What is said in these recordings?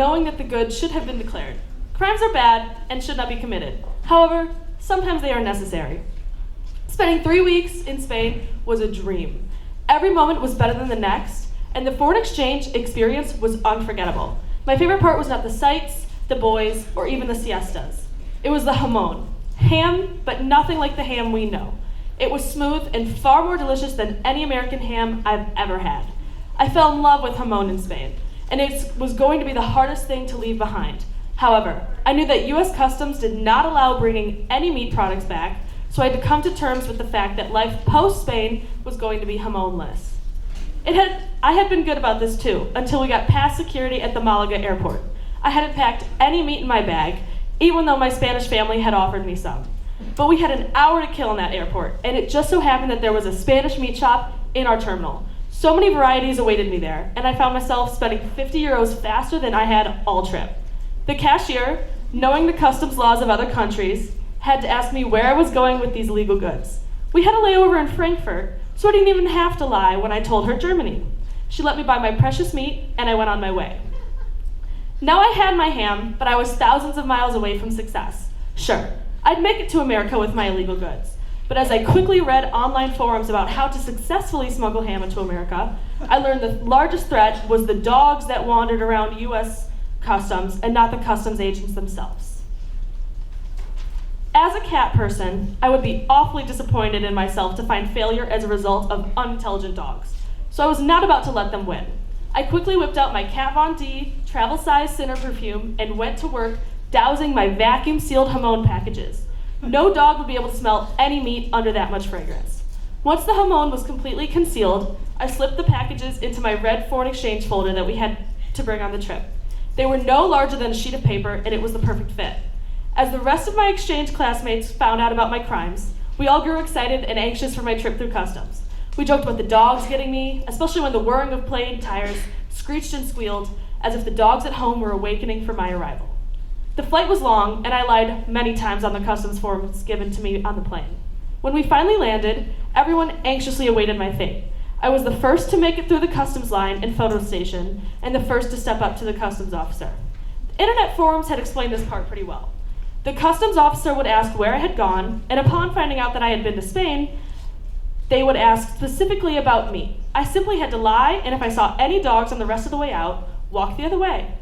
knowing that the good should have been declared. Crimes are bad and should not be committed. However, sometimes they are necessary. Spending 3 weeks in Spain was a dream. Every moment was better than the next, and the foreign exchange experience was unforgettable. My favorite part was not the sights, the boys, or even the siestas. It was the jamón. Ham, but nothing like the ham we know. It was smooth and far more delicious than any American ham I've ever had. I fell in love with jamón in Spain, and it was going to be the hardest thing to leave behind. However, I knew that US Customs did not allow bringing any meat products back, so I had to come to terms with the fact that life post-Spain was going to be jamón-less. I had been good about this too, until we got past security at the Malaga airport. I hadn't packed any meat in my bag, even though my Spanish family had offered me some. But we had an hour to kill in that airport, and it just so happened that there was a Spanish meat shop in our terminal. So many varieties awaited me there, and I found myself spending 50 euros faster than I had all trip. The cashier, knowing the customs laws of other countries, had to ask me where I was going with these legal goods. We had a layover in Frankfurt, so I didn't even have to lie when I told her Germany. She let me buy my precious meat, and I went on my way. Now I had my ham, but I was thousands of miles away from success. Sure, I'd make it to America with my illegal goods, but as I quickly read online forums about how to successfully smuggle ham into America, I learned the largest threat was the dogs that wandered around US Customs and not the customs agents themselves. As a cat person, I would be awfully disappointed in myself to find failure as a result of unintelligent dogs, so I was not about to let them win. I quickly whipped out my Kat Von D travel-size Sinner perfume and went to work dousing my vacuum-sealed jamón packages. No dog would be able to smell any meat under that much fragrance. Once the jamón was completely concealed, I slipped the packages into my red foreign exchange folder that we had to bring on the trip. They were no larger than a sheet of paper, and it was the perfect fit. As the rest of my exchange classmates found out about my crimes, we all grew excited and anxious for my trip through customs. We joked about the dogs getting me, especially when the whirring of plane tires screeched and squealed, as if the dogs at home were awakening for my arrival. The flight was long, and I lied many times on the customs forms given to me on the plane. When we finally landed, everyone anxiously awaited my fate. I was the first to make it through the customs line and photo station, and the first to step up to the customs officer. The internet forums had explained this part pretty well. The customs officer would ask where I had gone, and upon finding out that I had been to Spain, they would ask specifically about me. I simply had to lie, and if I saw any dogs on the rest of the way out, walk the other way.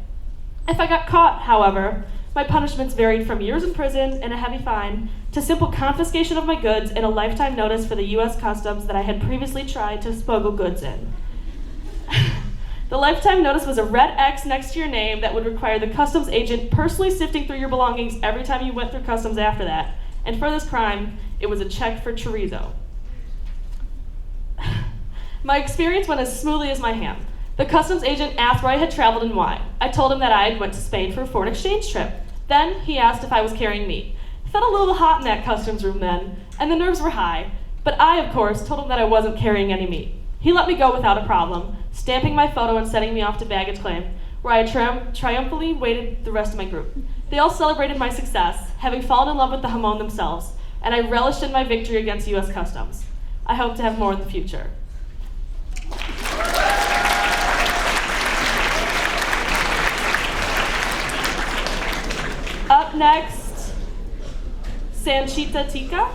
If I got caught, however, my punishments varied from years in prison and a heavy fine to simple confiscation of my goods and a lifetime notice for the US Customs that I had previously tried to smuggle goods in. The lifetime notice was a red X next to your name that would require the customs agent personally sifting through your belongings every time you went through customs after that. And for this crime, it was a check for chorizo. My experience went as smoothly as my ham. The customs agent asked where I had traveled and why. I told him that I went to Spain for a foreign exchange trip. Then he asked if I was carrying meat. It felt a little hot in that customs room then, and the nerves were high, but I, of course, told him that I wasn't carrying any meat. He let me go without a problem, stamping my photo and sending me off to baggage claim, where I triumphantly waited the rest of my group. They all celebrated my success, having fallen in love with the jamón themselves, and I relished in my victory against US Customs. I hope to have more in the future. Up next, Sanchita Tika.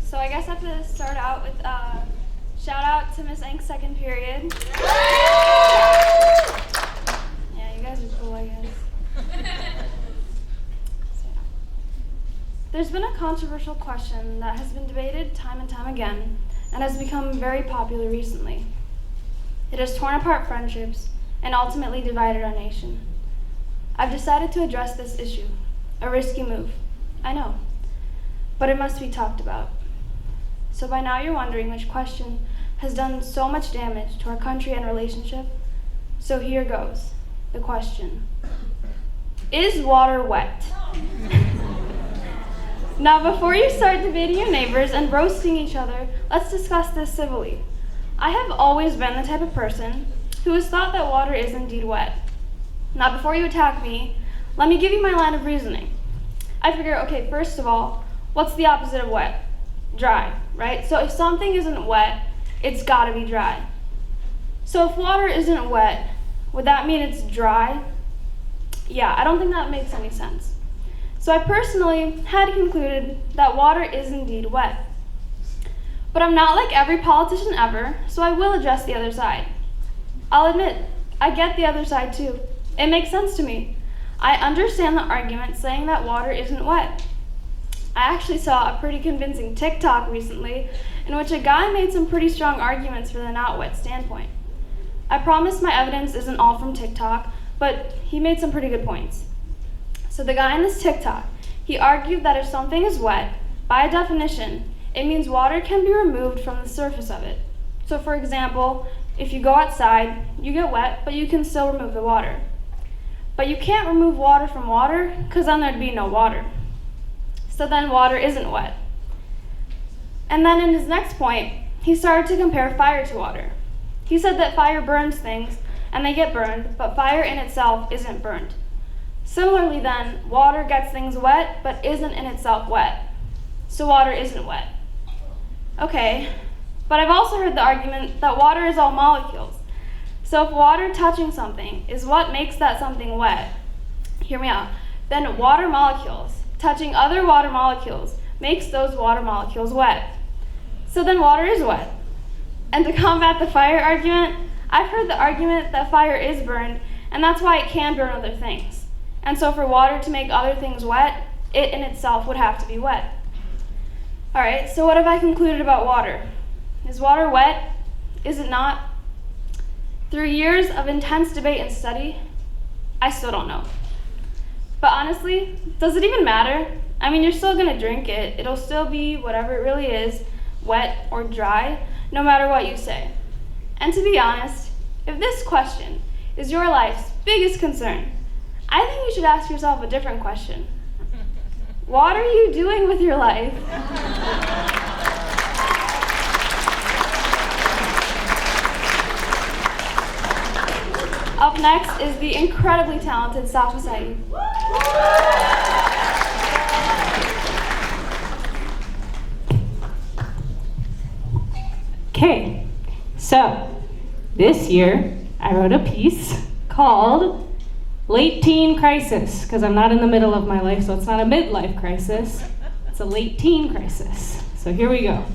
So I guess I have to start out with a shout out to Miss Ank's second period. Yeah, you guys are cool, I guess. So, yeah. There's been a controversial question that has been debated time and time again and has become very popular recently. It has torn apart friendships and ultimately divided our nation. I've decided to address this issue, a risky move, I know, but it must be talked about. So by now you're wondering which question has done so much damage to our country and relationship. So here goes, the question. Is water wet? Now before you start debating your neighbors and roasting each other, let's discuss this civilly. I have always been the type of person who has thought that water is indeed wet. Now before you attack me, let me give you my line of reasoning. I figure, okay, first of all, what's the opposite of wet? Dry, right? So if something isn't wet, it's gotta be dry. So if water isn't wet, would that mean it's dry? Yeah, I don't think that makes any sense. So I personally had concluded that water is indeed wet. But I'm not like every politician ever, so I will address the other side. I'll admit, I get the other side too. It makes sense to me. I understand the argument saying that water isn't wet. I actually saw a pretty convincing TikTok recently in which a guy made some pretty strong arguments for the not wet standpoint. I promise my evidence isn't all from TikTok, but he made some pretty good points. So the guy in this TikTok, he argued that if something is wet, by definition, it means water can be removed from the surface of it. So for example, if you go outside, you get wet, but you can still remove the water. But you can't remove water from water, because then there'd be no water. So then water isn't wet. And then in his next point, he started to compare fire to water. He said that fire burns things, and they get burned, but fire in itself isn't burned. Similarly then, water gets things wet, but isn't in itself wet. So water isn't wet. Okay, but I've also heard the argument that water is all molecules. So if water touching something is what makes that something wet, hear me out, then water molecules touching other water molecules makes those water molecules wet. So then water is wet. And to combat the fire argument, I've heard the argument that fire is burned, and that's why it can burn other things. And so for water to make other things wet, it in itself would have to be wet. All right, so what have I concluded about water? Is water wet? Is it not? Through years of intense debate and study, I still don't know. But honestly, does it even matter? I mean, you're still gonna drink it. It'll still be whatever it really is, wet or dry, no matter what you say. And to be honest, if this question is your life's biggest concern, I think you should ask yourself a different question. What are you doing with your life? Up next is the incredibly talented Safa Saeed. Okay, so this year I wrote a piece called Late Teen Crisis, because I'm not in the middle of my life, so it's not a midlife crisis, it's a late teen crisis. So here we go.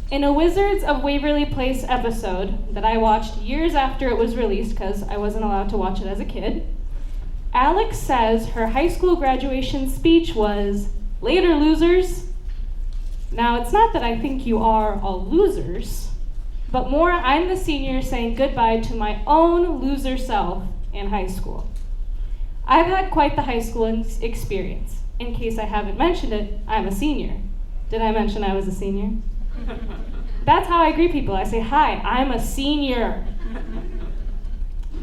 In a Wizards of Waverly Place episode that I watched years after it was released, because I wasn't allowed to watch it as a kid, Alex says her high school graduation speech was, "Later, losers." Now, it's not that I think you are all losers, but more I'm the senior saying goodbye to my own loser self in high school. I've had quite the high school experience. In case I haven't mentioned it, I'm a senior. Did I mention I was a senior? That's how I greet people. I say, "Hi, I'm a senior."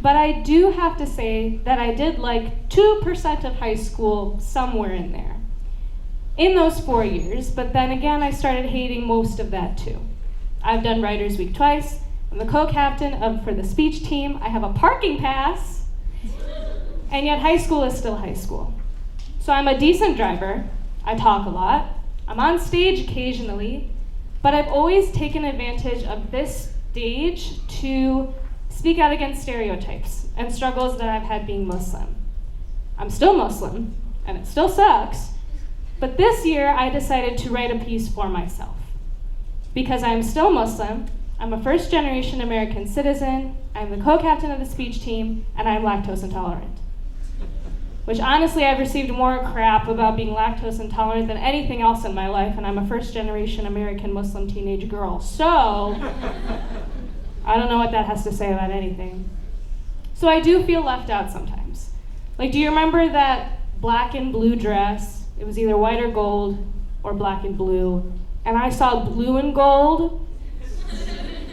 But I do have to say that I did like 2% of high school somewhere in there. In those 4 years, but then again, I started hating most of that too. I've done Writers Week twice. I'm the co-captain for the speech team. I have a parking pass. And yet high school is still high school. So I'm a decent driver. I talk a lot. I'm on stage occasionally. But I've always taken advantage of this stage to speak out against stereotypes and struggles that I've had being Muslim. I'm still Muslim, and it still sucks. But this year, I decided to write a piece for myself. Because I'm still Muslim, I'm a first-generation American citizen, I'm the co-captain of the speech team, and I'm lactose intolerant. Which honestly, I've received more crap about being lactose intolerant than anything else in my life, and I'm a first-generation American Muslim teenage girl. So, I don't know what that has to say about anything. So I do feel left out sometimes. Like, do you remember that black and blue dress? It was either white or gold, or black and blue. And I saw blue and gold,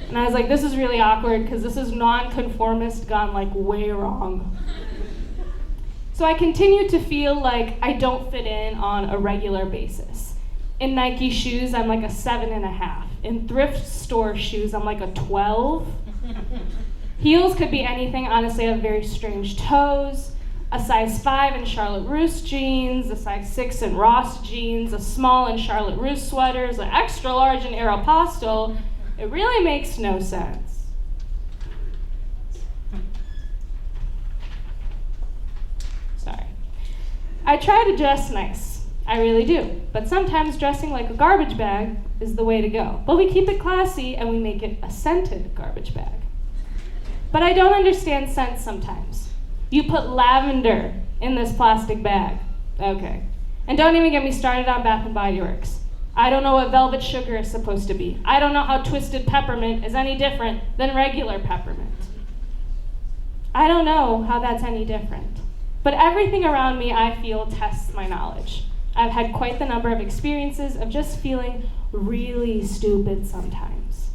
and I was like, this is really awkward, because this is non-conformist gone like way wrong. So I continue to feel like I don't fit in on a regular basis. In Nike shoes, I'm like a 7.5. In thrift store shoes, I'm like a 12. Heels could be anything. Honestly, I have very strange toes. a size 5 in Charlotte Russe jeans, a size 6 in Ross jeans, a small in Charlotte Russe sweaters, an extra large in Aeropostale, it really makes no sense. Sorry. I try to dress nice. I really do. But sometimes dressing like a garbage bag is the way to go. But we keep it classy and we make it a scented garbage bag. But I don't understand scents sometimes. You put lavender in this plastic bag. Okay. And don't even get me started on Bath & Body Works. I don't know what velvet sugar is supposed to be. I don't know how twisted peppermint is any different than regular peppermint. I don't know how that's any different. But everything around me, I feel, tests my knowledge. I've had quite the number of experiences of just feeling really stupid sometimes.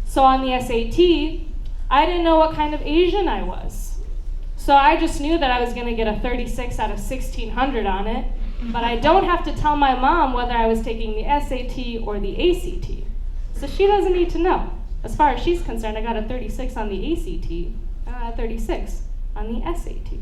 So on the SAT, I didn't know what kind of Asian I was. So I just knew that I was going to get a 36 out of 1,600 on it, but I don't have to tell my mom whether I was taking the SAT or the ACT. So she doesn't need to know. As far as she's concerned, I got a 36 on the ACT, and I got a 36 on the SAT.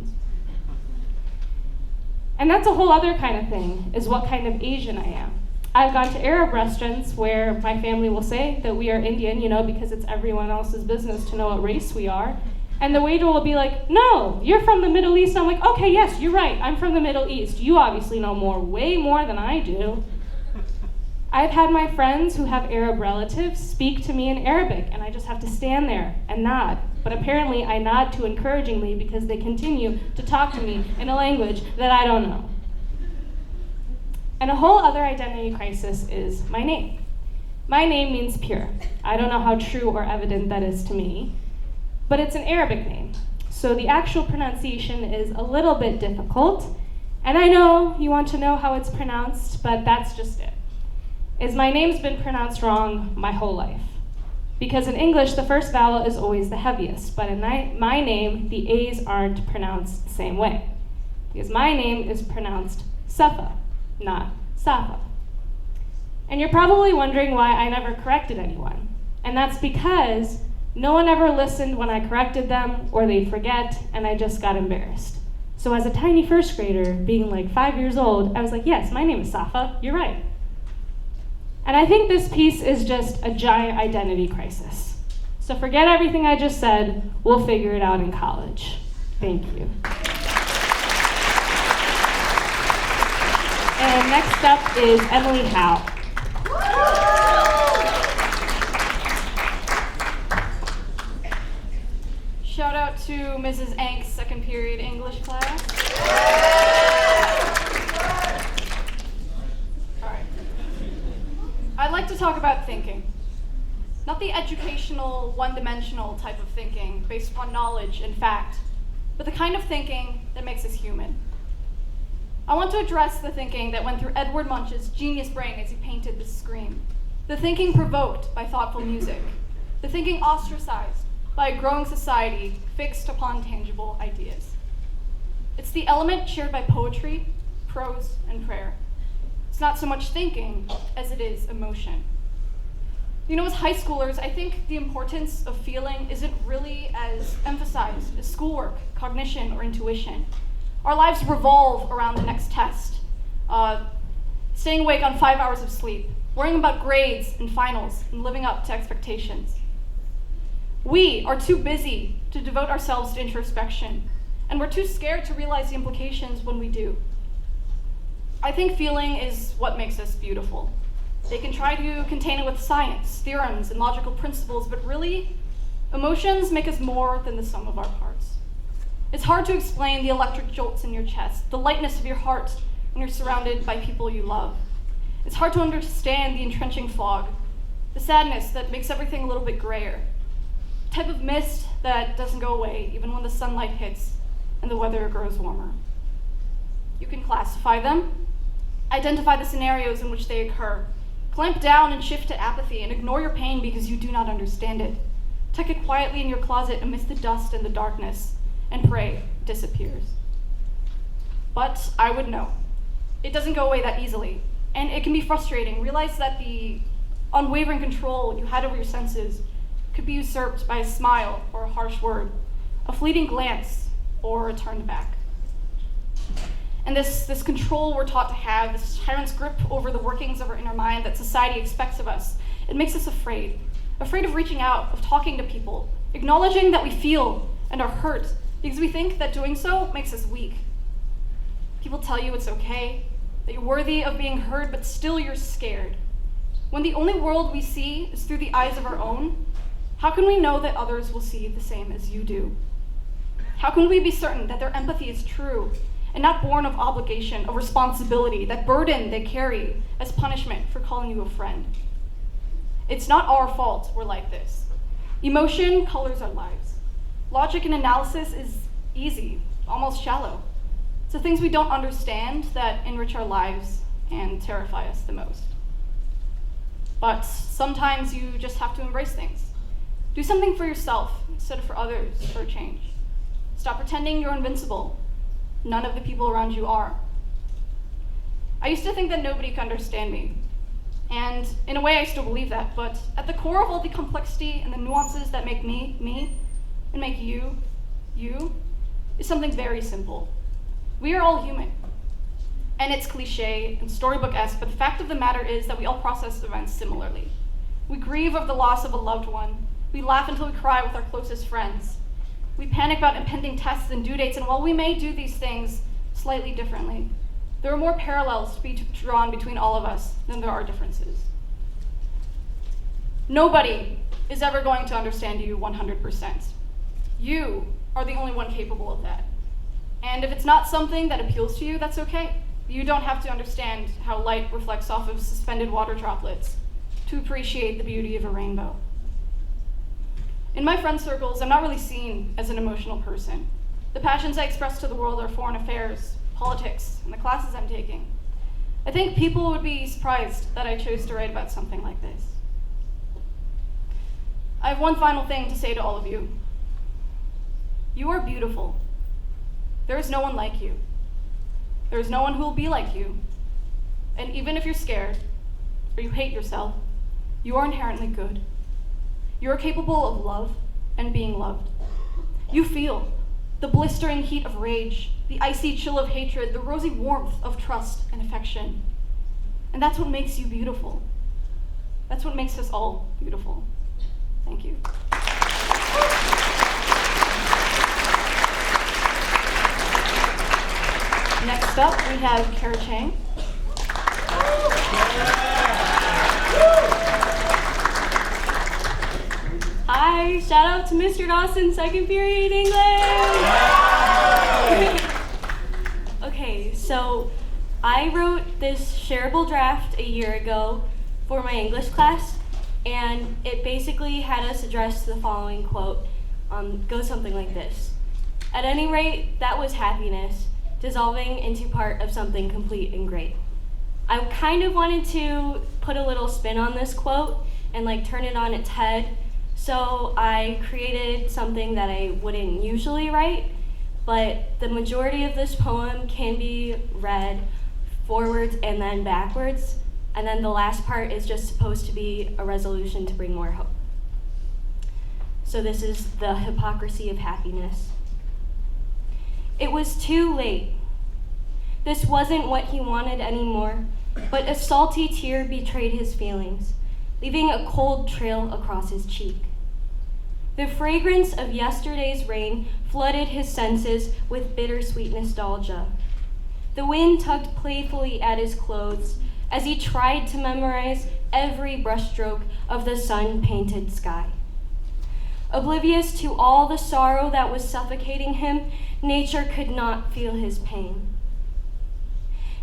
And that's a whole other kind of thing, is what kind of Asian I am. I've gone to Arab restaurants where my family will say that we are Indian, because it's everyone else's business to know what race we are. And the waiter will be like, no, you're from the Middle East. I'm like, okay, yes, you're right. I'm from the Middle East. You obviously know way more than I do. I've had my friends who have Arab relatives speak to me in Arabic, and I just have to stand there and nod. But apparently I nod too encouragingly because they continue to talk to me in a language that I don't know. And a whole other identity crisis is my name. My name means pure. I don't know how true or evident that is to me, but it's an Arabic name. So the actual pronunciation is a little bit difficult. And I know you want to know how it's pronounced, but that's just it. My name's been pronounced wrong my whole life. Because in English, the first vowel is always the heaviest, but in my name, the A's aren't pronounced the same way. Because my name is pronounced Safa, not Safa. And you're probably wondering why I never corrected anyone. And that's because no one ever listened when I corrected them, or they'd forget, and I just got embarrassed. So as a tiny first grader, being like 5 years old, I was like, yes, my name is Safa, you're right. And I think this piece is just a giant identity crisis. So forget everything I just said, we'll figure it out in college. Thank you. And next up is Emily Howe. Shout out to Mrs. Ank's second period English class. All right. I'd like to talk about thinking. Not the educational, one-dimensional type of thinking based upon knowledge and fact, but the kind of thinking that makes us human. I want to address the thinking that went through Edward Munch's genius brain as he painted this scream. The thinking provoked by thoughtful music. The thinking ostracized by a growing society fixed upon tangible ideas. It's the element shared by poetry, prose, and prayer. It's not so much thinking as it is emotion. As high schoolers, I think the importance of feeling isn't really as emphasized as schoolwork, cognition, or intuition. Our lives revolve around the next test, staying awake on 5 hours of sleep, worrying about grades and finals, and living up to expectations. We are too busy to devote ourselves to introspection, and we're too scared to realize the implications when we do. I think feeling is what makes us beautiful. They can try to contain it with science, theorems, and logical principles, but really, emotions make us more than the sum of our parts. It's hard to explain the electric jolts in your chest, the lightness of your heart when you're surrounded by people you love. It's hard to understand the entrenching fog, the sadness that makes everything a little bit grayer, the type of mist that doesn't go away even when the sunlight hits and the weather grows warmer. You can classify them, identify the scenarios in which they occur, clamp down and shift to apathy and ignore your pain because you do not understand it. Tuck it quietly in your closet amidst the dust and the darkness, and pray it disappears. But I would know. It doesn't go away that easily, and it can be frustrating. Realize that the unwavering control you had over your senses could be usurped by a smile or a harsh word, a fleeting glance or a turned back. And this control we're taught to have, this tyrant's grip over the workings of our inner mind that society expects of us, it makes us afraid. Afraid of reaching out, of talking to people, acknowledging that we feel and are hurt, because we think that doing so makes us weak. People tell you it's okay, that you're worthy of being heard, but still you're scared. When the only world we see is through the eyes of our own, how can we know that others will see the same as you do? How can we be certain that their empathy is true and not born of obligation, of responsibility, that burden they carry as punishment for calling you a friend? It's not our fault we're like this. Emotion colors our lives. Logic and analysis is easy, almost shallow. It's the things we don't understand that enrich our lives and terrify us the most. But sometimes you just have to embrace things. Do something for yourself instead of for others for a change. Stop pretending you're invincible. None of the people around you are. I used to think that nobody could understand me. And in a way, I still believe that. But at the core of all the complexity and the nuances that make me, and make you, is something very simple. We are all human. And it's cliche and storybook-esque, but the fact of the matter is that we all process events similarly. We grieve over the loss of a loved one. We laugh until we cry with our closest friends. We panic about impending tests and due dates, and while we may do these things slightly differently, there are more parallels to be drawn between all of us than there are differences. Nobody is ever going to understand you 100%. You are the only one capable of that. And if it's not something that appeals to you, that's okay. You don't have to understand how light reflects off of suspended water droplets to appreciate the beauty of a rainbow. In my friend circles, I'm not really seen as an emotional person. The passions I express to the world are foreign affairs, politics, and the classes I'm taking. I think people would be surprised that I chose to write about something like this. I have one final thing to say to all of you. You are beautiful. There is no one like you. There is no one who will be like you. And even if you're scared, or you hate yourself, you are inherently good. You are capable of love and being loved. You feel the blistering heat of rage, the icy chill of hatred, the rosy warmth of trust and affection. And that's what makes you beautiful. That's what makes us all beautiful. Thank you. Next up, we have Kara Chang. Hi, shout out to Mr. Dawson, second period English. Okay, so I wrote this shareable draft a year ago for my English class, and it basically had us address the following quote. Goes something like this. At any rate, that was happiness, dissolving into part of something complete and great. I kind of wanted to put a little spin on this quote and turn it on its head. So I created something that I wouldn't usually write, but the majority of this poem can be read forwards and then backwards, and then the last part is just supposed to be a resolution to bring more hope. So this is the hypocrisy of happiness. It was too late. This wasn't what he wanted anymore, but a salty tear betrayed his feelings, leaving a cold trail across his cheek. The fragrance of yesterday's rain flooded his senses with bittersweet nostalgia. The wind tugged playfully at his clothes as he tried to memorize every brushstroke of the sun-painted sky. Oblivious to all the sorrow that was suffocating him, nature could not feel his pain.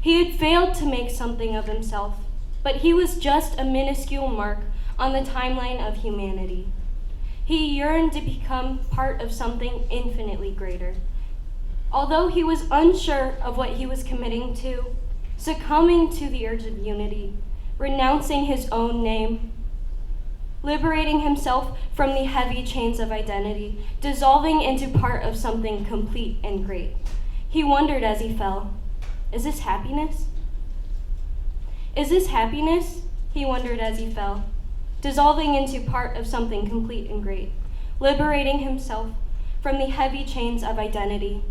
He had failed to make something of himself, but he was just a minuscule mark on the timeline of humanity. He yearned to become part of something infinitely greater. Although he was unsure of what he was committing to, succumbing to the urge of unity, renouncing his own name, liberating himself from the heavy chains of identity, dissolving into part of something complete and great. He wondered as he fell, is this happiness? Is this happiness? He wondered as he fell, dissolving into part of something complete and great, liberating himself from the heavy chains of identity,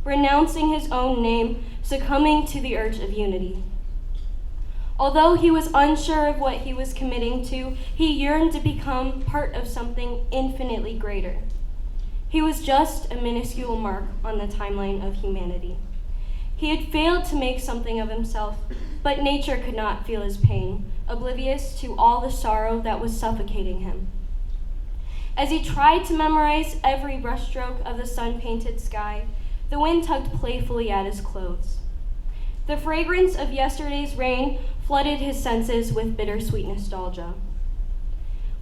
renouncing his own name, succumbing to the urge of unity. Although he was unsure of what he was committing to, he yearned to become part of something infinitely greater. He was just a minuscule mark on the timeline of humanity. He had failed to make something of himself, but nature could not feel his pain, oblivious to all the sorrow that was suffocating him. As he tried to memorize every brushstroke of the sun-painted sky, the wind tugged playfully at his clothes. The fragrance of yesterday's rain flooded his senses with bittersweet nostalgia.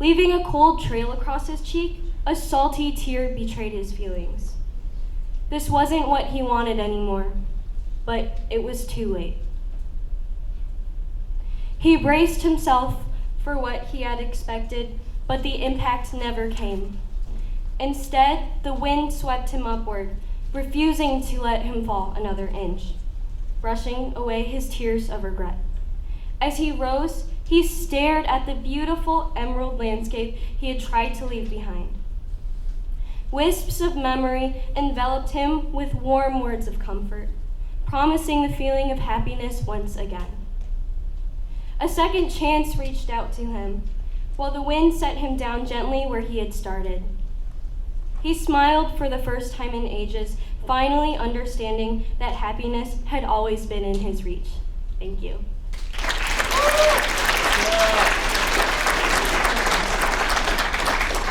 Leaving a cold trail across his cheek, a salty tear betrayed his feelings. This wasn't what he wanted anymore, but it was too late. He braced himself for what he had expected, but the impact never came. Instead, the wind swept him upward, refusing to let him fall another inch, brushing away his tears of regret. As he rose, he stared at the beautiful emerald landscape he had tried to leave behind. Wisps of memory enveloped him with warm words of comfort, promising the feeling of happiness once again. A second chance reached out to him, while the wind set him down gently where he had started. He smiled for the first time in ages, finally understanding that happiness had always been in his reach. Thank you.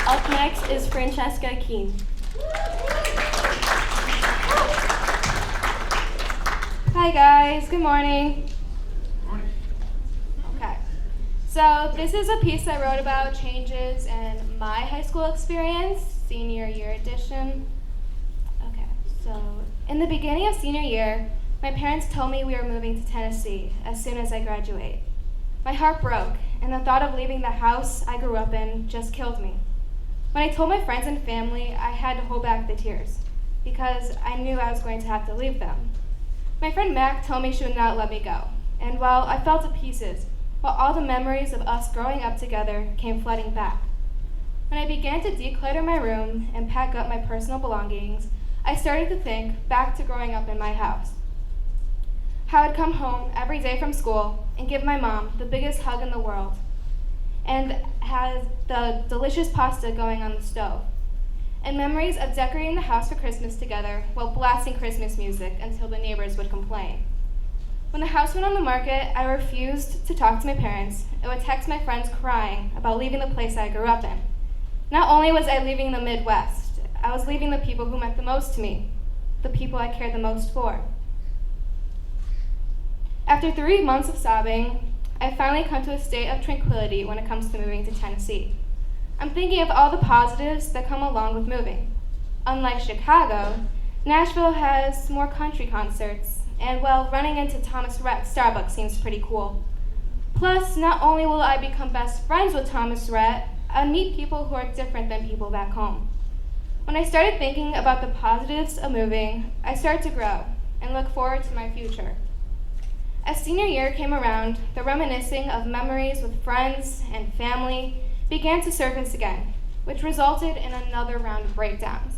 Up next is Francesca Keene. Hi guys, good morning. Okay, so this is a piece I wrote about changes in my high school experience, senior year edition. Okay, so in the beginning of senior year, my parents told me we were moving to Tennessee as soon as I graduate. My heart broke, and the thought of leaving the house I grew up in just killed me. When I told my friends and family, I had to hold back the tears because I knew I was going to have to leave them. My friend Mac told me she would not let me go, and while I fell to pieces, while all the memories of us growing up together came flooding back. When I began to declutter my room and pack up my personal belongings, I started to think back to growing up in my house. How I'd come home every day from school and give my mom the biggest hug in the world, and had the delicious pasta going on the stove, and memories of decorating the house for Christmas together while blasting Christmas music until the neighbors would complain. When the house went on the market, I refused to talk to my parents and would text my friends crying about leaving the place I grew up in. Not only was I leaving the Midwest, I was leaving the people who meant the most to me, the people I cared the most for. After 3 months of sobbing, I finally come to a state of tranquility when it comes to moving to Tennessee. I'm thinking of all the positives that come along with moving. Unlike Chicago, Nashville has more country concerts, and well, running into Thomas Rhett Starbucks seems pretty cool. Plus, not only will I become best friends with Thomas Rhett, I'll meet people who are different than people back home. When I started thinking about the positives of moving, I started to grow and look forward to my future. As senior year came around, the reminiscing of memories with friends and family began to surface again, which resulted in another round of breakdowns.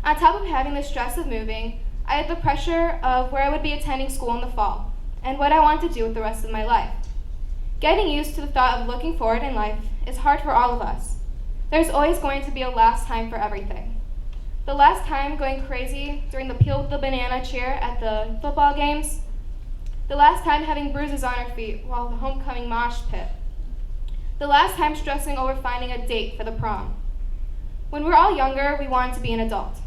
On top of having the stress of moving, I had the pressure of where I would be attending school in the fall and what I wanted to do with the rest of my life. Getting used to the thought of looking forward in life is hard for all of us. There's always going to be a last time for everything. The last time going crazy during the peel the banana cheer at the football games, the last time having bruises on our feet while the homecoming mosh pit, the last time stressing over finding a date for the prom. When we're all younger, we want to be an adult.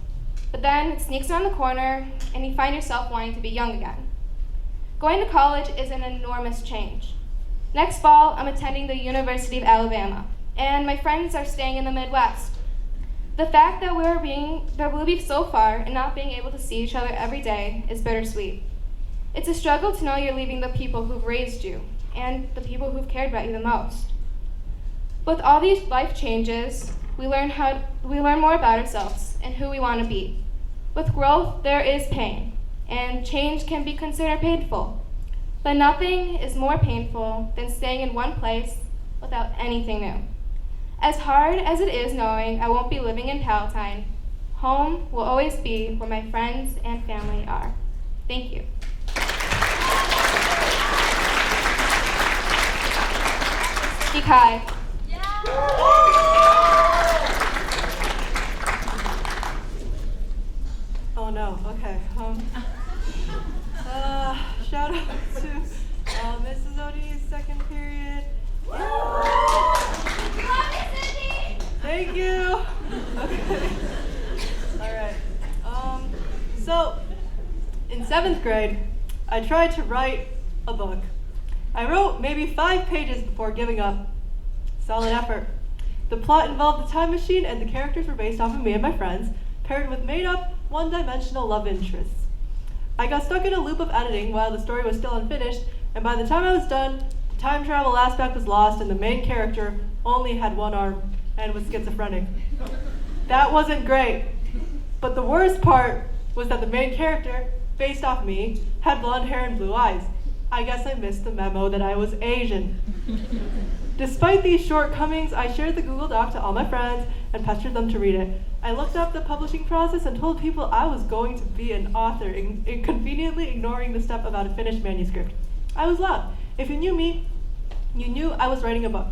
But then it sneaks around the corner and you find yourself wanting to be young again. Going to college is an enormous change. Next fall, I'm attending the University of Alabama, and my friends are staying in the Midwest. The fact that we'll be so far and not being able to see each other every day is bittersweet. It's a struggle to know you're leaving the people who've raised you and the people who've cared about you the most. With all these life changes, we learn more about ourselves and who we want to be. With growth, there is pain, and change can be considered painful. But nothing is more painful than staying in one place without anything new. As hard as it is knowing I won't be living in Palatine, Home will always be where my friends and family are. Thank you. Speak high. Oh no, okay. Shout out to Mrs. Odie's second period. Thank you. Okay. Alright. So, in 7th grade, I tried to write a book. I wrote maybe 5 pages before giving up. Solid effort. The plot involved a time machine and the characters were based off of me and my friends, paired with made-up, one-dimensional love interests. I got stuck in a loop of editing while the story was still unfinished, and by the time I was done, the time travel aspect was lost and the main character only had one arm and was schizophrenic. That wasn't great. But the worst part was that the main character, based off me, had blonde hair and blue eyes. I guess I missed the memo that I was Asian. Despite these shortcomings, I shared the Google Doc to all my friends and pestered them to read it. I looked up the publishing process and told people I was going to be an author, conveniently ignoring the step about a finished manuscript. I was loud. If you knew me, you knew I was writing a book.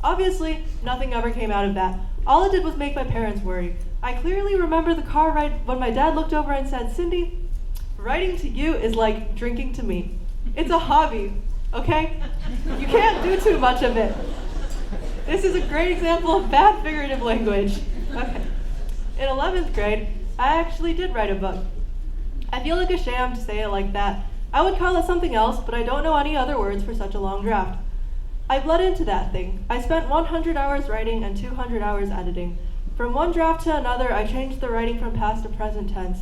Obviously, nothing ever came out of that. All it did was make my parents worry. I clearly remember the car ride when my dad looked over and said, "Cindy, writing to you is like drinking to me. It's a hobby, okay? You can't do too much of it." This is a great example of bad figurative language. Okay. In 11th grade, I actually did write a book. I feel like a sham to say it like that. I would call it something else, but I don't know any other words for such a long draft. I bled into that thing. I spent 100 hours writing and 200 hours editing. From one draft to another, I changed the writing from past to present tense.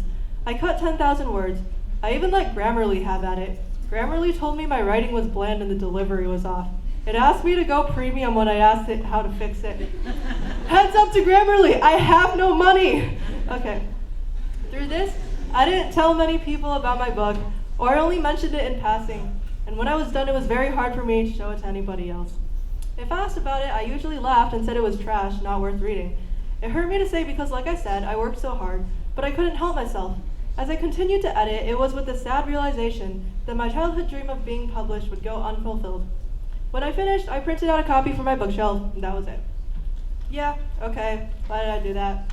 I cut 10,000 words. I even let Grammarly have at it. Grammarly told me my writing was bland and the delivery was off. It asked me to go premium when I asked it how to fix it. Heads up to Grammarly, I have no money! Okay. Through this, I didn't tell many people about my book, or I only mentioned it in passing. And when I was done, it was very hard for me to show it to anybody else. If asked about it, I usually laughed and said it was trash, not worth reading. It hurt me to say because, like I said, I worked so hard, but I couldn't help myself. As I continued to edit, it was with the sad realization that my childhood dream of being published would go unfulfilled. When I finished, I printed out a copy for my bookshelf, and that was it. Yeah, okay, why did I do that?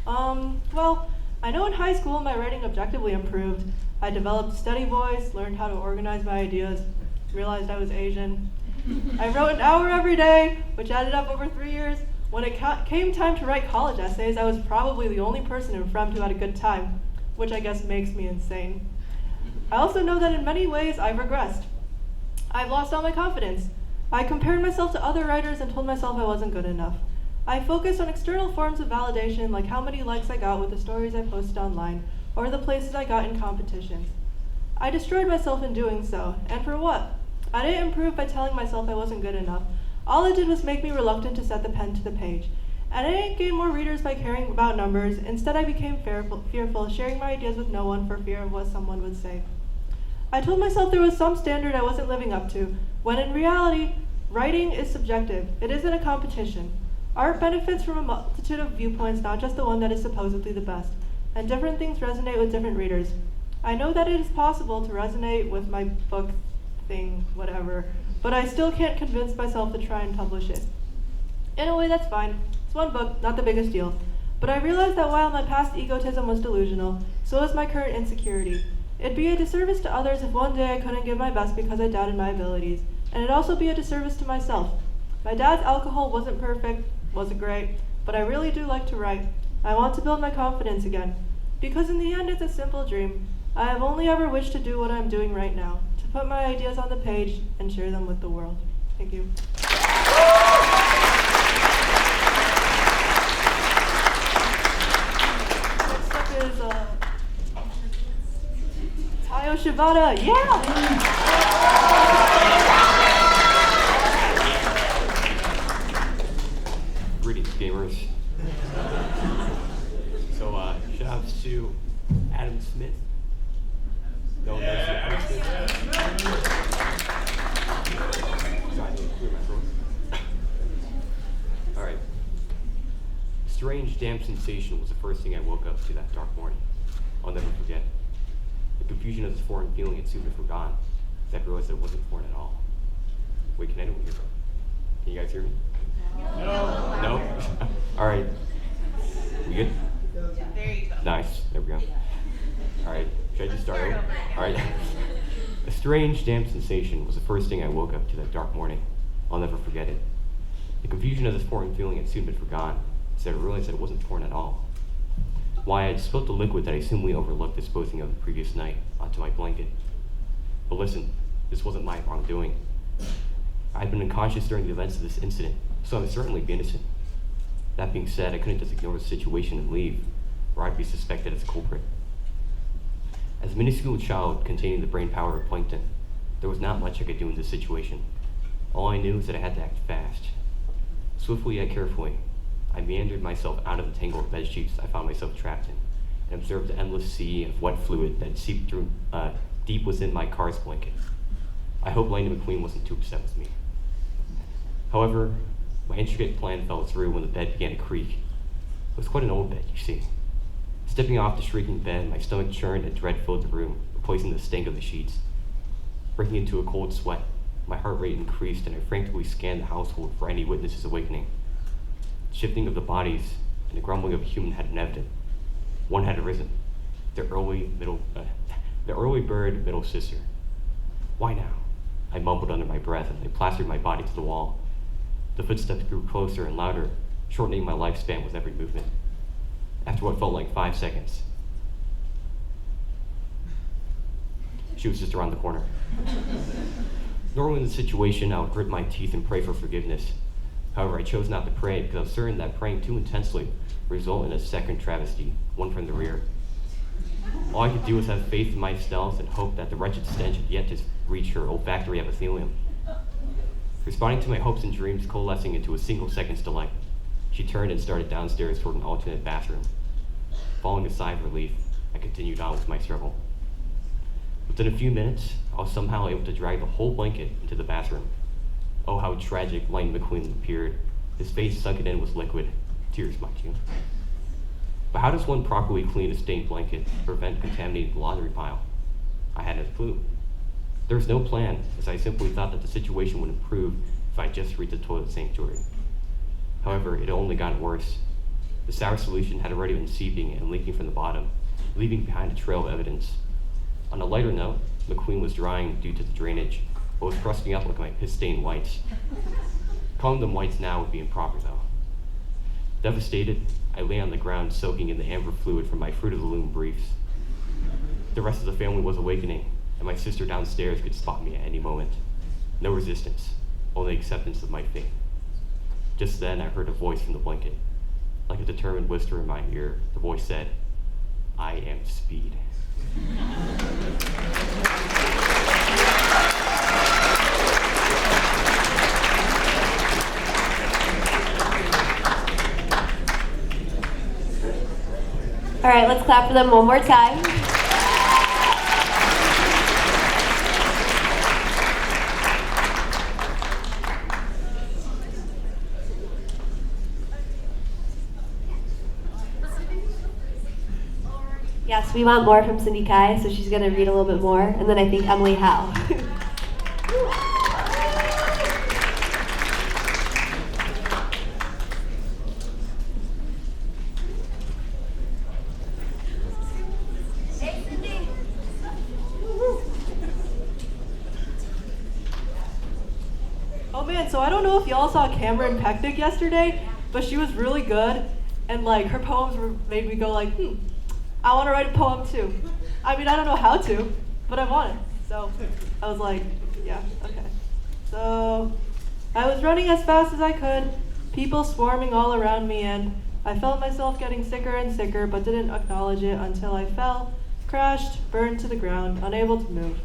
Well, I know in high school my writing objectively improved. I developed a steady voice, learned how to organize my ideas, realized I was Asian. I wrote an hour every day, which added up over 3 years. When it came time to write college essays, I was probably the only person in Fremd who had a good time, which I guess makes me insane. I also know that in many ways I've regressed. I've lost all my confidence. I compared myself to other writers and told myself I wasn't good enough. I focused on external forms of validation, like how many likes I got with the stories I posted online, or the places I got in competitions. I destroyed myself in doing so, and for what? I didn't improve by telling myself I wasn't good enough. All it did was make me reluctant to set the pen to the page. And I didn't gain more readers by caring about numbers. Instead, I became fearful, sharing my ideas with no one for fear of what someone would say. I told myself there was some standard I wasn't living up to, when in reality, writing is subjective. It isn't a competition. Art benefits from a multitude of viewpoints, not just the one that is supposedly the best. And different things resonate with different readers. I know that it is possible to resonate with my book thing, whatever, but I still can't convince myself to try and publish it. In a way, that's fine. It's one book, not the biggest deal. But I realized that while my past egotism was delusional, so was my current insecurity. It'd be a disservice to others if one day I couldn't give my best because I doubted my abilities. And it'd also be a disservice to myself. My dad's alcohol wasn't perfect, wasn't great, but I really do like to write. I want to build my confidence again. Because in the end, it's a simple dream. I have only ever wished to do what I'm doing right now, to put my ideas on the page and share them with the world. Thank you. Next up is Tayo Shibata. Yeah! Greetings, gamers. So, shout-outs to Adam Smith. No one knows who Adam Smith is. Sorry, I need to clear my throat. All right. strange, damp sensation was the first thing I woke up to that dark morning. I'll never forget. The confusion of this foreign feeling had soon been forgotten, as I realized that it wasn't foreign at all. Wait, can anyone hear me? Can you guys hear me? No? No? All right. We good? There you go. Nice. There we go. All right. Should I just start over? All right. A strange, damp sensation was the first thing I woke up to that dark morning. I'll never forget it. The confusion of this foreign feeling had soon been forgotten, so I realized that it wasn't foreign at all. Why, I had spilled the liquid that I simply overlooked disposing of the previous night onto my blanket. But listen, this wasn't my wrongdoing. I had been unconscious during the events of this incident, so I would certainly be innocent. That being said, I couldn't just ignore the situation and leave, or I'd be suspected as a culprit. As a minuscule child containing the brain power of plankton, there was not much I could do in this situation. All I knew was that I had to act fast. Swiftly yet carefully, I meandered myself out of the tangle of bed sheets I found myself trapped in, and observed the endless sea of wet fluid that seeped through deep within my car's blanket. I hope Landon McQueen wasn't too upset with me. However, my intricate plan fell through when the bed began to creak. It was quite an old bed, you see. Stepping off the shrieking bed, my stomach churned and dread filled the room, replacing the stank of the sheets. Breaking into a cold sweat, my heart rate increased and I frantically scanned the household for any witnesses awakening. Shifting of the bodies and the grumbling of a human had been evident. One had arisen, the early bird middle sister. Why now? I mumbled under my breath as I plastered my body to the wall. The footsteps grew closer and louder, shortening my lifespan with every movement. After what felt like 5 seconds, she was just around the corner. Normally in this situation, I would grit my teeth and pray for forgiveness. However, I chose not to pray because I was certain that praying too intensely would result in a second travesty, one from the rear. All I could do was have faith in my stealth and hope that the wretched stench had yet to reach her olfactory epithelium. Responding to my hopes and dreams coalescing into a single second's delight, she turned and started downstairs toward an alternate bathroom. Following a sigh of relief, I continued on with my struggle. Within a few minutes, I was somehow able to drag the whole blanket into the bathroom. Oh, how tragic Landon McQueen appeared, his face sunken in with liquid, tears, mind you. But how does one properly clean a stained blanket to prevent contaminating the laundry pile? I hadn't a clue. There was no plan, as I simply thought that the situation would improve if I just reached the toilet sanctuary. However, it had only gotten worse. The sour solution had already been seeping and leaking from the bottom, leaving behind a trail of evidence. On a lighter note, McQueen was drying due to the drainage, but was crusting up like my piss-stained whites. Calling them whites now would be improper, though. Devastated, I lay on the ground soaking in the amber fluid from my Fruit of the Loom briefs. The rest of the family was awakening, and my sister downstairs could spot me at any moment. No resistance, only acceptance of my fate. Just then, I heard a voice from the blanket. Like a determined whisper in my ear, the voice said, "I am Speed." All right, let's clap for them one more time. Yes, we want more from Cindy Kai, so she's going to read a little bit more, and then I think Emily Howe. Oh man, so I don't know if y'all saw Cameron Pecknick yesterday, but she was really good, and like her poems made me go like, I want to write a poem too. I mean, I don't know how to, but I want it. So I was like, yeah, okay. So I was running as fast as I could, people swarming all around me, and I felt myself getting sicker and sicker, but didn't acknowledge it until I fell, crashed, burned to the ground, unable to move.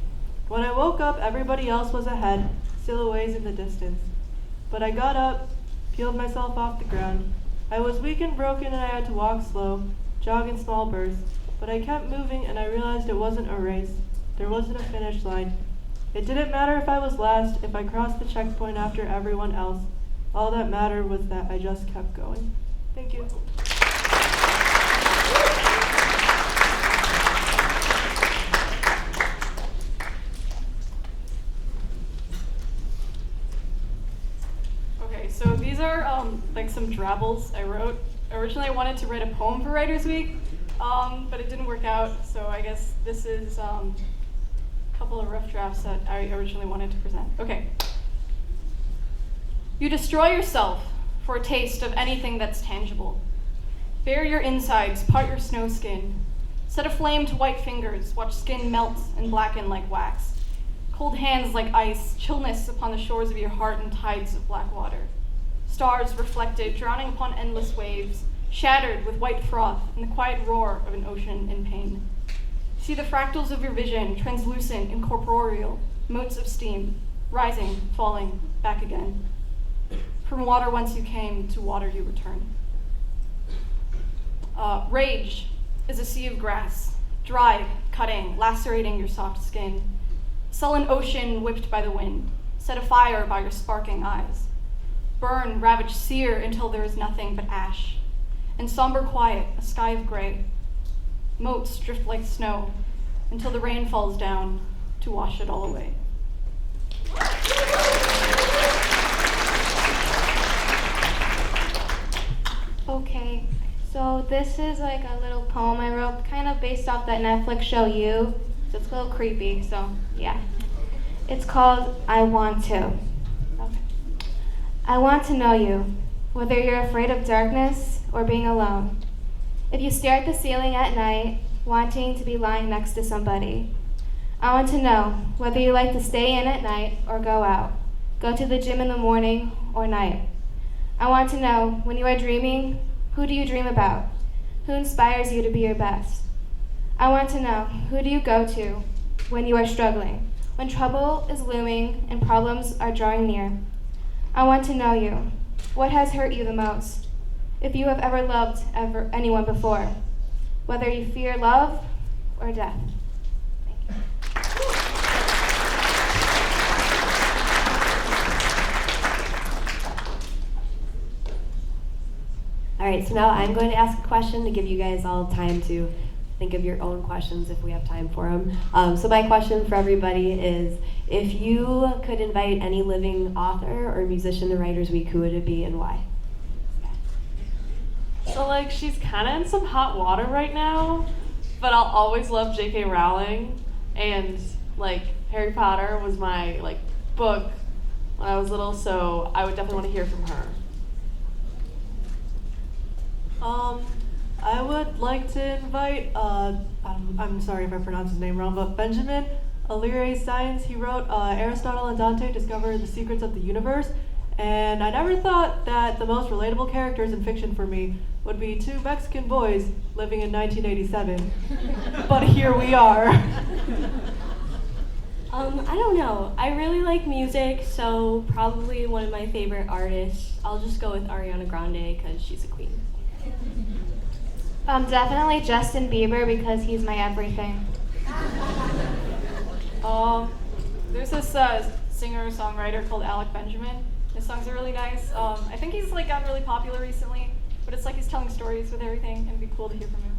When I woke up, everybody else was ahead, still a ways in the distance. But I got up, peeled myself off the ground. I was weak and broken and I had to walk slow, jog in small bursts, but I kept moving and I realized it wasn't a race. There wasn't a finish line. It didn't matter if I was last, if I crossed the checkpoint after everyone else. All that mattered was that I just kept going. Thank you. Okay, so these are like some drabbles I wrote. Originally I wanted to write a poem for Writers Week, but it didn't work out, so I guess this is a couple of rough drafts that I originally wanted to present. Okay. You destroy yourself for a taste of anything that's tangible. Bare your insides, part your snow skin. Set aflame to white fingers, watch skin melt and blacken like wax. Cold hands like ice, chillness upon the shores of your heart and tides of black water. Stars reflected, drowning upon endless waves, shattered with white froth and the quiet roar of an ocean in pain. See the fractals of your vision, translucent, incorporeal, motes of steam, rising, falling, back again. From water whence you came, to water you return. Rage is a sea of grass, dry, cutting, lacerating your soft skin. Sullen ocean whipped by the wind, set afire by your sparking eyes. Burn, ravage, sear until there is nothing but ash. In somber quiet, a sky of gray. Motes drift like snow until the rain falls down to wash it all away. Okay, so this is like a little poem I wrote, kind of based off that Netflix show You. So it's a little creepy, so yeah. It's called I Want To. Okay. I want to know you, whether you're afraid of darkness or being alone. If you stare at the ceiling at night, wanting to be lying next to somebody. I want to know whether you like to stay in at night or go out, go to the gym in the morning or night. I want to know, when you are dreaming, who do you dream about? Who inspires you to be your best? I want to know, who do you go to when you are struggling, when trouble is looming and problems are drawing near? I want to know you. What has hurt you the most? If you have ever loved anyone before, whether you fear love or death. Thank you. All right, so now I'm going to ask a question to give you guys all time to think of your own questions if we have time for them. So my question for everybody is, if you could invite any living author or musician to Writers Week, who would it be and why? So like she's kind of in some hot water right now, but I'll always love J.K. Rowling, and like Harry Potter was my like book when I was little, so I would definitely want to hear from her. I would like to invite, I'm sorry if I pronounce his name wrong, but Benjamin Alire Steins. He wrote Aristotle and Dante Discover the Secrets of the Universe, and I never thought that the most relatable characters in fiction for me would be two Mexican boys living in 1987. But here we are. I don't know. I really like music, so probably one of my favorite artists. I'll just go with Ariana Grande because she's a queen. Definitely Justin Bieber because he's my everything. There's this singer-songwriter called Alec Benjamin. His songs are really nice. I think he's like gotten really popular recently, but it's like he's telling stories with everything, and it'd be cool to hear from him.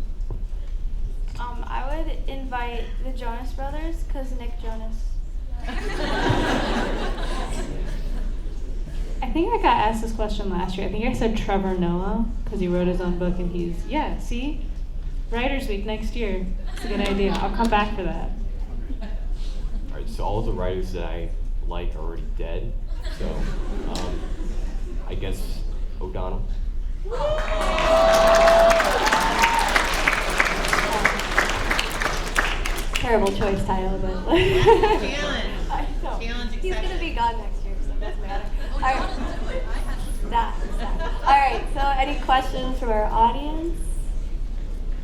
I would invite the Jonas Brothers, because Nick Jonas. I think I got asked this question last year. I think I said Trevor Noah, because he wrote his own book and see? Writers Week next year. It's a good idea. I'll come back for that. All right, so all of the writers that I like are already dead, so I guess O'Donnell. Terrible choice, Tyler, but he's gonna be gone next year, so it doesn't matter. All right. Stop. All right. So, any questions from our audience?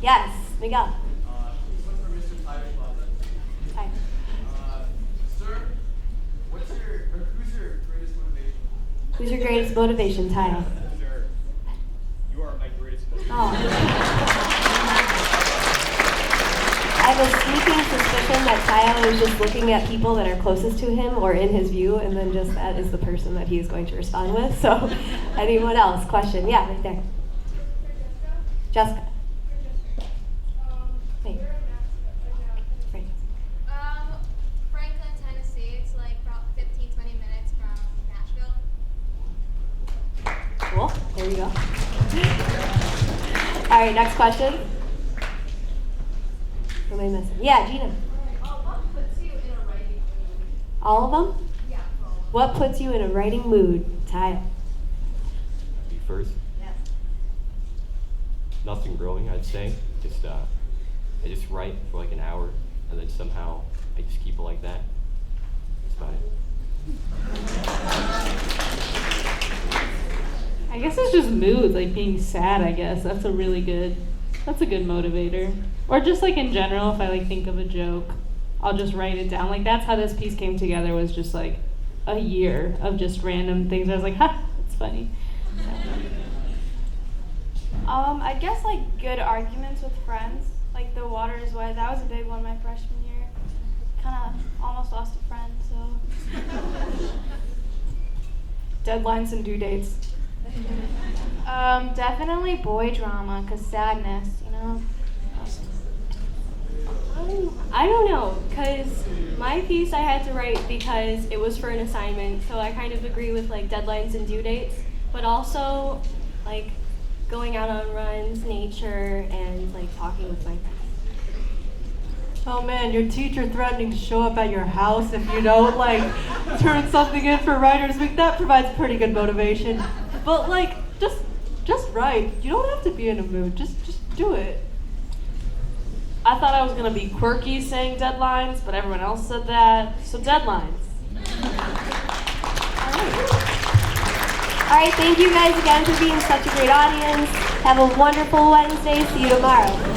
Yes, Miguel. Hi. Sir, who's your greatest motivation? Who's your greatest motivation, Tyler? Sir, you are my greatest motivation. Oh. I have a sneaking suspicion that Tyler is just looking at people that are closest to him or in his view, and then just that is the person that he is going to respond with. So, anyone else? Question? Yeah, right there. Jessica. Wait. Frank. Franklin, Tennessee. It's like about 15, 20 minutes from Nashville. Cool. There you go. All right, next question. What am I missing? Yeah, Gina. What puts you in a writing mood? All of them? Yeah. What puts you in a writing mood, Ty? Me first. Yes. Nothing growing, I'd say. I just write for like an hour, and then somehow I just keep it like that. That's about it. I guess it's just moods, like being sad, I guess. That's a good motivator. Or just like in general, if I like think of a joke, I'll just write it down. Like that's how this piece came together, was just like a year of just random things. I was like, ha, that's funny. I guess like good arguments with friends, like the water is wet. That was a big one my freshman year. Kind of almost lost a friend, so. Deadlines and due dates. Definitely boy drama, 'cause sadness, you know. I don't know, because my piece I had to write because it was for an assignment, so I kind of agree with like deadlines and due dates, but also like going out on runs, nature, and like talking with my friends. Oh man, your teacher threatening to show up at your house if you don't like turn something in for Writers Week, that provides pretty good motivation. But like, just write. You don't have to be in a mood. Just do it. I thought I was gonna be quirky saying deadlines, but everyone else said that. So deadlines. All right, thank you guys again for being such a great audience. Have a wonderful Wednesday. See you tomorrow.